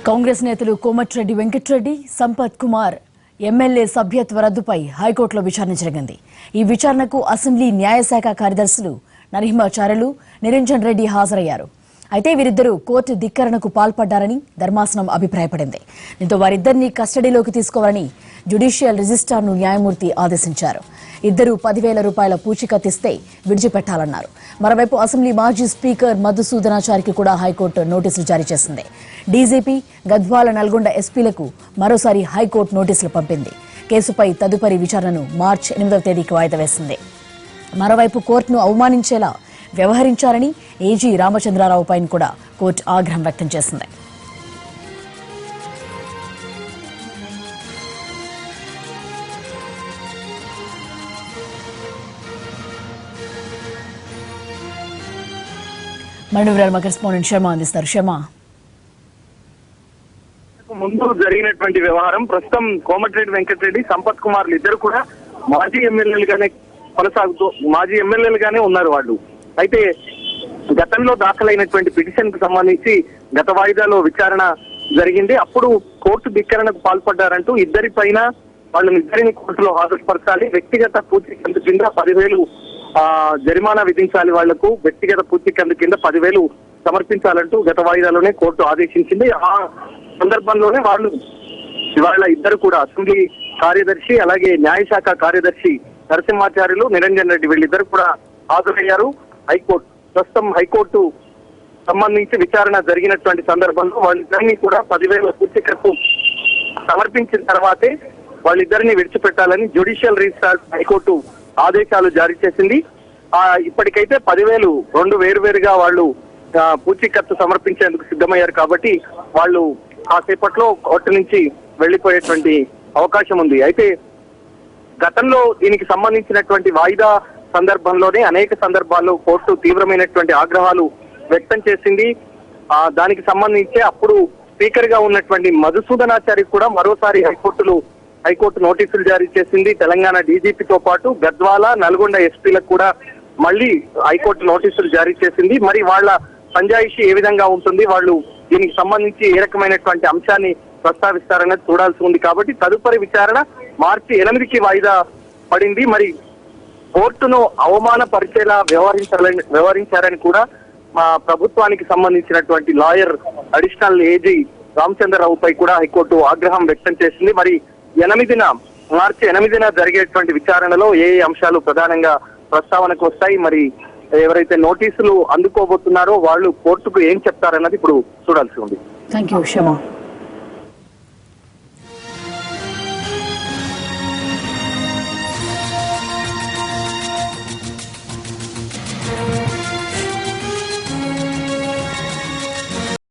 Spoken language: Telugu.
కాంగ్రెస్ నేతలు కోమటిరెడ్డి వెంకటరెడ్డి, సంపత్ కుమార్ ఎమ్మెల్యే సభ్యత్వ రద్దుపై హైకోర్టులో విచారణ జరిగింది. ఈ విచారణకు అసెంబ్లీ న్యాయశాఖ కార్యదర్శులు నరసింహాచార్యులు, నిరంజన్ రెడ్డి హాజరయ్యారు. అయితే వీరిద్దరూ కోర్టు ధిక్కరణకు పాల్పడ్డారని ధర్మాసనం అభిప్రాయపడింది. దీంతో వారిద్దరిని కస్టడీలోకి తీసుకోవాలని జ్యుడిషియల్ రిజిస్ట్రార్ను న్యాయమూర్తి ఆదేశించారు. ఇద్దరూ 10,000 రూపాయల పూచీకత్తిస్తే విడిచిపెట్టాలన్నారు. మరోవైపు అసెంబ్లీ మాజీ స్పీకర్ మధుసూదనాచారికి కూడా హైకోర్టు నోటీసులు జారీ చేసింది. డీజీపీ, గద్వాల, నల్గొండ ఎస్పీలకు మరోసారి హైకోర్టు నోటీసులు పంపింది. కేసుపై తదుపరి విచారణను మార్చి 8వ తేదీకి వాయిదా వేసింది. మరోవైపు కోర్టును అవమానించేలా వ్యవహరించారని ఏజీ రామచంద్రారావు పైన కూడా కోర్టు ఆగ్రహం వ్యక్తం చేసింది. మణివరాల్ కరెస్పాండెంట్ శర్మ అందిస్తారు. శర్మ, ముందు జరిగినటువంటి వ్యవహారం ప్రస్తుతం కోమటిరెడ్డి వెంకటరెడ్డి, సంపత్ కుమార్లు ఇద్దరు కూడా మాజీ ఎమ్మెల్యేలుగానే ఉన్నారు వాళ్ళు. అయితే గతంలో దాఖలైనటువంటి పిటిషన్ కు సంబంధించి గత వాయిదాలో విచారణ జరిగింది. అప్పుడు కోర్టు ధిక్కరణకు పాల్పడ్డారంటూ ఇద్దరి పైన వాళ్ళనిద్దరిని కోర్టులో హాజరుపరచాలి, వ్యక్తిగత పూచీకత్తు కింద 10,000 జరిమానా విధించాలి, వాళ్లకు వ్యక్తిగత పూచీకత్తు కింద 10,000 సమర్పించాలంటూ గత వాయిదాలోనే కోర్టు ఆదేశించింది. ఆ సందర్భంలోనే వాళ్ళ ఇద్దరు కూడా అసెంబ్లీ కార్యదర్శి అలాగే న్యాయశాఖ కార్యదర్శి నరసింహాచార్యులు, నిరంజన్ రెడ్డి వీళ్ళిద్దరు కూడా హాజరయ్యారు హైకోర్టు. ప్రస్తుతం హైకోర్టు సంబంధించి విచారణ జరిగినటువంటి సందర్భంలో వాళ్ళిద్దరినీ కూడా 10,000 పూచీకత్తు సమర్పించిన తర్వాతే వాళ్ళిద్దరిని విడిచిపెట్టాలని జ్యుడిషియల్ రిజిస్ట్రార్ హైకోర్టు ఆదేశాలు జారీ చేసింది. ఇప్పటికైతే 10,000 రెండు వేరువేరుగా వాళ్ళు పూచీకత్తు సమర్పించేందుకు సిద్ధమయ్యారు కాబట్టి వాళ్ళు కాసేపట్లో కోర్టు నుంచి వెళ్లిపోయేటువంటి అవకాశం ఉంది. అయితే గతంలో దీనికి సంబంధించినటువంటి వాయిదా సందర్భంలోనే అనేక సందర్భాల్లో కోర్టు తీవ్రమైనటువంటి ఆగ్రహాలు వ్యక్తం చేసింది. దానికి సంబంధించి అప్పుడు స్పీకర్ గా ఉన్నటువంటి మధుసూదనాచారి కూడా మరోసారి హైకోర్టు నోటీసులు జారీ చేసింది. తెలంగాణ డీజీపీతో పాటు గద్వాల, నల్గొండ ఎస్పీలకు కూడా మళ్ళీ హైకోర్టు నోటీసులు జారీ చేసింది. మరి వాళ్ళ సంజాయిషి ఏ విధంగా ఉంటుంది, వాళ్ళు దీనికి సంబంధించి ఏ రకమైనటువంటి అంశాన్ని ప్రస్తావిస్తారనేది చూడాల్సి ఉంది. కాబట్టి తదుపరి విచారణ మార్చి 8కి వాయిదా పడింది. మరి కోర్టును అవమానపరిచేలా వ్యవహరించారని కూడా మా ప్రభుత్వానికి సంబంధించినటువంటి లాయర్ అడిషనల్ ఏజీ రామచంద్రరావుపై కూడా హైకోర్టు ఆగ్రహం వ్యక్తం చేసింది. మరి మార్చి 8న జరిగేటువంటి విచారణలో ఏ అంశాలు ప్రధానంగా ప్రస్తావనకు వస్తాయి, మరి ఎవరైతే నోటీసులు అందుకోబోతున్నారో వాళ్ళు కోర్టుకు ఏం చెప్తారన్నది ఇప్పుడు చూడాల్సి ఉంది. థాంక్యూ శర్మ.